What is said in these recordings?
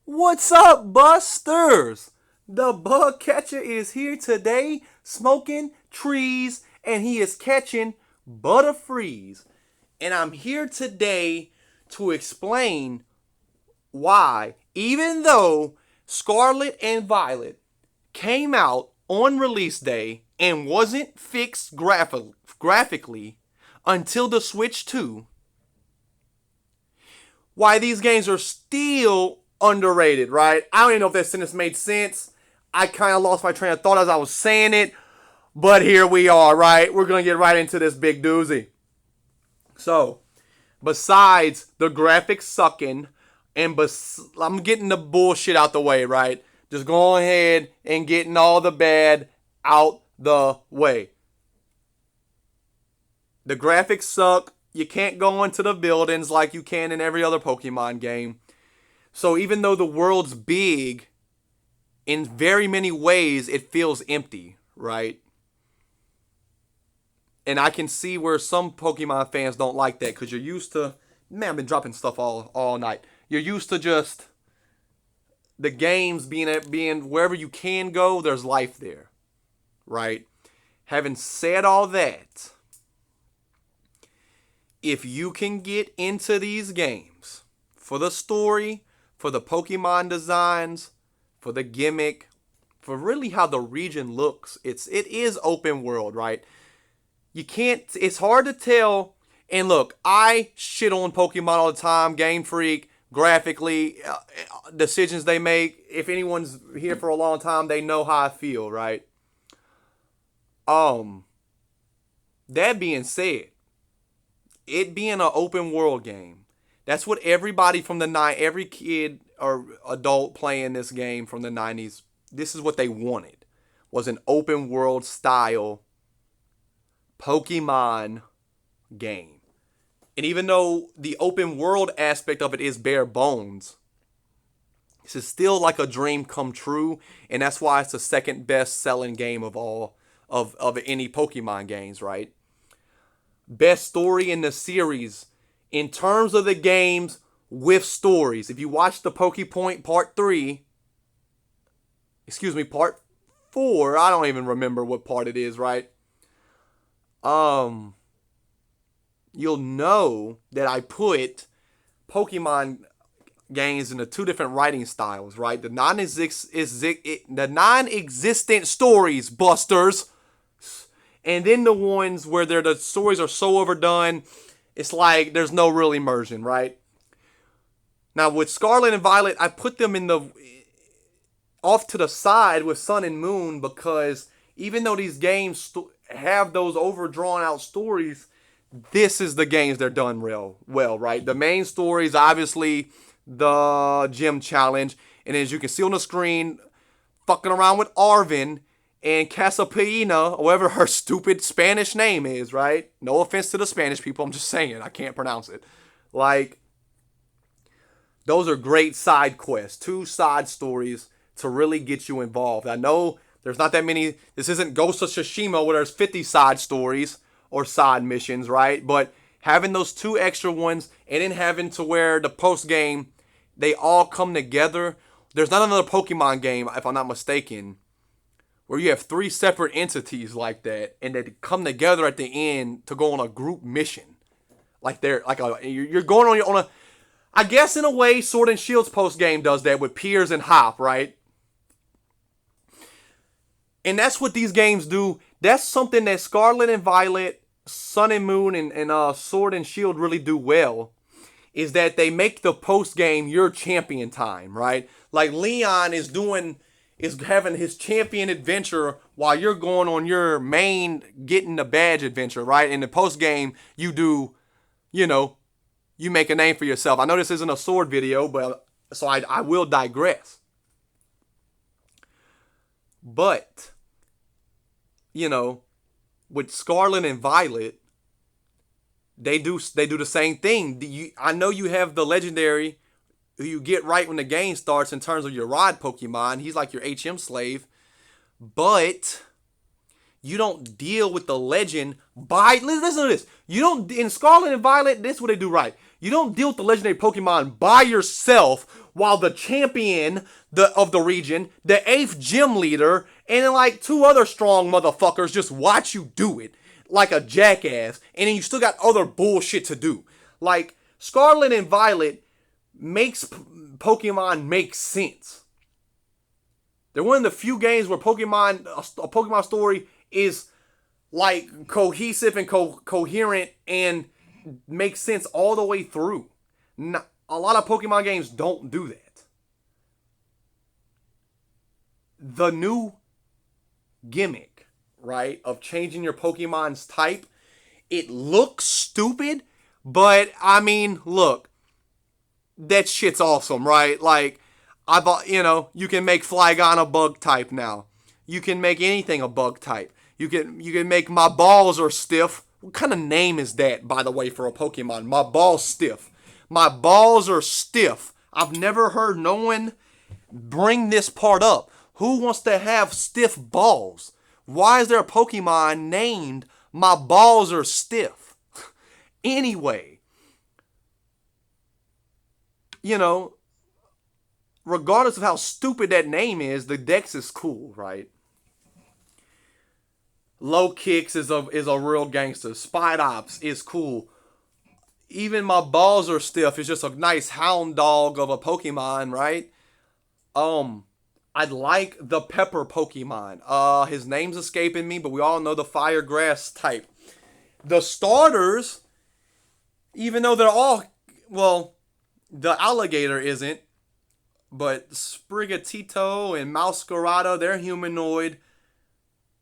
What's up, Busters? The bug catcher is here today, smoking trees, and he is catching Butterfrees. And I'm here today to explain why, even though Scarlet and Violet came out on release day and wasn't fixed graphically until the Switch 2, why these games are still underrated, right? I don't even know if that sentence made sense. I kind of lost my train of thought as I was saying it, but here we are, right? We're going to get right into this big doozy. So, besides the graphics sucking, and I'm getting the bullshit out the way, right? Just going ahead and getting all the bad out the way. The graphics suck. You can't go into the buildings like you can in every other Pokemon game. So even though the world's big, in very many ways, it feels empty, right? And I can see where some Pokemon fans don't like that because you're used to, man, I've been dropping stuff all night. You're used to just the games being wherever you can go, there's life there, right? Having said all that, if you can get into these games for the story, for the Pokemon designs, for the gimmick, for really how the region looks, it is open world, right? You can't, it's hard to tell. And look, I shit on Pokemon all the time, Game Freak, graphically, decisions they make. If anyone's here for a long time, they know how I feel, right? That being said, it being an open world game, that's what everybody from every kid or adult playing this game from the 90s, this is what they wanted, was an open world style Pokemon game. And even though the open world aspect of it is bare bones, this is still like a dream come true, and that's why it's the second best selling game of all of any Pokemon games, right? Best story in the series in terms of the games with stories. If you watch the Pokepoint Part 3, Part 4, I don't even remember what part it is, right? You'll know that I put Pokemon games into two different writing styles, right? The non-existent stories, Busters, and then the ones where the stories are so overdone, it's like there's no real immersion, right? Now with Scarlet and Violet, I put them in the off to the side with Sun and Moon because even though these games have those overdrawn out stories, this is the games they're done real well, right? The main story is obviously the gym challenge, and as you can see on the screen, fucking around with Arvin and Casapeina, whatever her stupid Spanish name is, right? No offense to the Spanish people, I'm just saying, I can't pronounce it. Like, those are great side quests, two side stories to really get you involved. I know there's not that many, this isn't Ghost of Tsushima where there's 50 side stories or side missions, right? But having those two extra ones and then having to where the post game, they all come together. There's not another Pokemon game, if I'm not mistaken, where you have three separate entities like that and they come together at the end to go on a group mission. Like you're going on a, I guess in a way, Sword and Shield's post game does that with Piers and Hop, right? And that's what these games do. That's something that Scarlet and Violet, Sun and Moon, and Sword and Shield really do well. Is that they make the post game your champion time, right? Like Leon is having his champion adventure while you're going on your main getting the badge adventure, right? In the post game, you do, you make a name for yourself. I know this isn't a sword video, but so I will digress. But, with Scarlet and Violet, they do the same thing. I know you have the legendary who you get right when the game starts in terms of your rod Pokemon. He's like your HM slave. But you don't deal with the legend by, listen to this. You don't, in Scarlet and Violet, this is what they do right. You don't deal with the legendary Pokemon by yourself while the champion of the region, the 8th gym leader, and then like 2 other strong motherfuckers just watch you do it like a jackass, and then you still got other bullshit to do. Like, Scarlet and Violet makes Pokemon make sense. They're one of the few games where a Pokemon story is like cohesive and coherent and makes sense all the way through. A lot of Pokemon games don't do that. The new gimmick, right, of changing your Pokemon's type, it looks stupid, but I mean, look, that shit's awesome, right? Like, you can make Flygon a bug type now. You can make anything a bug type. You can make my balls are stiff. What kind of name is that, by the way, for a Pokemon? My balls stiff. My balls are stiff. I've never heard no one bring this part up. Who wants to have stiff balls? Why is there a Pokemon named My Balls Are Stiff? Anyway, regardless of how stupid that name is, the Dex is cool, right? Low Kicks is a real gangster. Spidops is cool. Even My Balls Are Stiff is just a nice hound dog of a Pokemon, right? I like the Pepper Pokemon. His name's escaping me, but we all know the Fire Grass type. The starters, even though they're all, well, the Alligator isn't, but Sprigatito and Mouscarada, they're humanoid,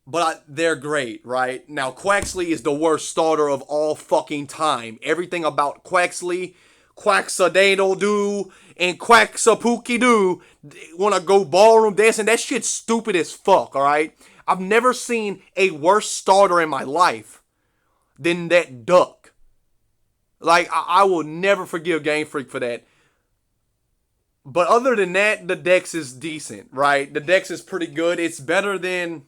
but they're great, right? Now, Quaxley is the worst starter of all fucking time. Everything about Quaxley, Quaxadadle-doo, and Quaxapookie-doo want to go ballroom dancing. That shit's stupid as fuck, alright? I've never seen a worse starter in my life than that duck. Like, I will never forgive Game Freak for that. But other than that, the Dex is decent, right? The Dex is pretty good. It's better than...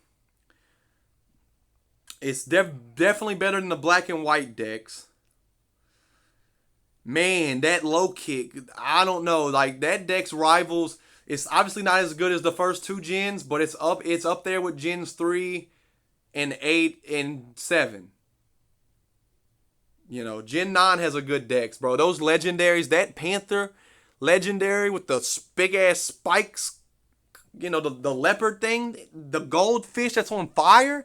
It's definitely better than the black and white Dex. Man, that low kick, I don't know. Like, that Dex rivals... It's obviously not as good as the first 2 gens, but it's up there with gens 3 and 8 and 7. Gen 9 has a good Dex, bro. Those legendaries, that Panther legendary with the big ass spikes, the leopard thing, the goldfish that's on fire,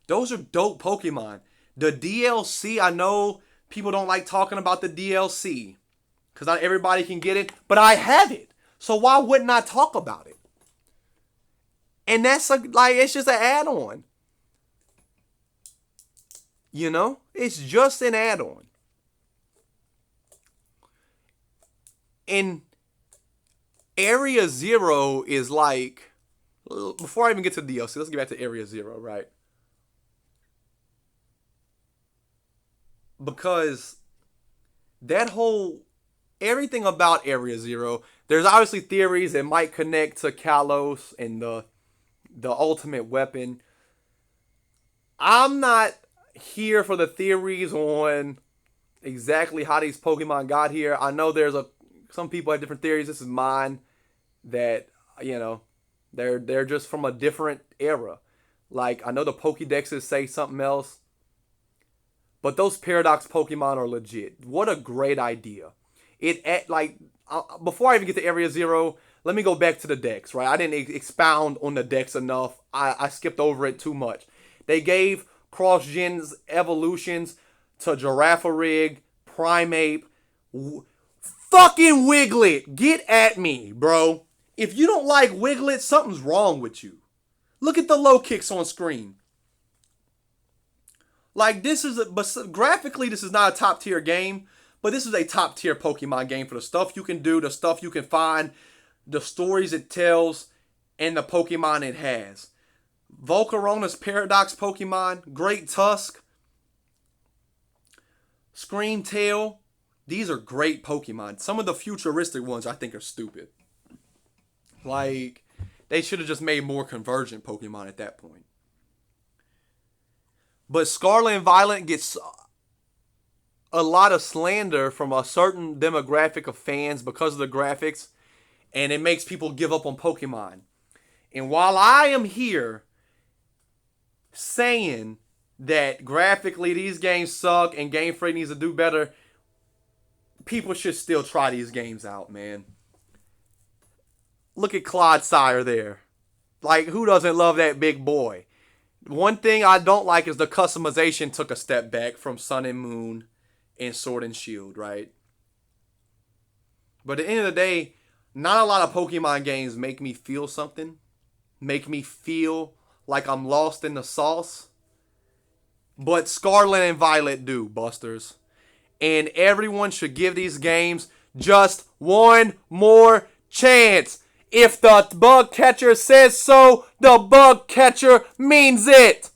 those are dope Pokemon. The DLC, I know people don't like talking about the DLC because not everybody can get it, but I have it, so why wouldn't I talk about it? And that's it's just an add-on. It's just an add-on. And Area Zero is like, before I even get to the DLC, let's get back to Area Zero, right? Because everything about Area Zero, there's obviously theories that might connect to Kalos and the ultimate weapon. I'm not here for the theories on exactly how these Pokemon got here. I know some people have different theories. This is mine, that they're just from a different era. Like, I know the Pokédexes say something else, but those Paradox Pokemon are legit. What a great idea! Before I even get to Area Zero, let me go back to the Dex, right? I didn't expound on the Dex enough. I skipped over it too much. They gave cross-gens evolutions to Girafarig, Primeape, fucking Wiglet. Get at me, bro. If you don't like Wiglet, something's wrong with you. Look at the low kicks on screen. Like, graphically, this is not a top tier game, but this is a top tier Pokemon game for the stuff you can do, the stuff you can find, the stories it tells, and the Pokemon it has. Volcarona's Paradox Pokemon, Great Tusk, Screamtail, these are great Pokemon. Some of the futuristic ones I think are stupid. Like, they should have just made more convergent Pokemon at that point. But Scarlet and Violet gets a lot of slander from a certain demographic of fans because of the graphics, and it makes people give up on Pokemon. And while I am here saying that graphically these games suck and Game Freak needs to do better, people should still try these games out, man. Look at Clodsire there. Like, who doesn't love that big boy? One thing I don't like is the customization took a step back from Sun and Moon and Sword and Shield, right? But at the end of the day, not a lot of Pokemon games make me feel something. Make me feel like I'm lost in the sauce. But Scarlet and Violet do, Busters. And everyone should give these games just one more chance. If the bug catcher says so, the bug catcher means it.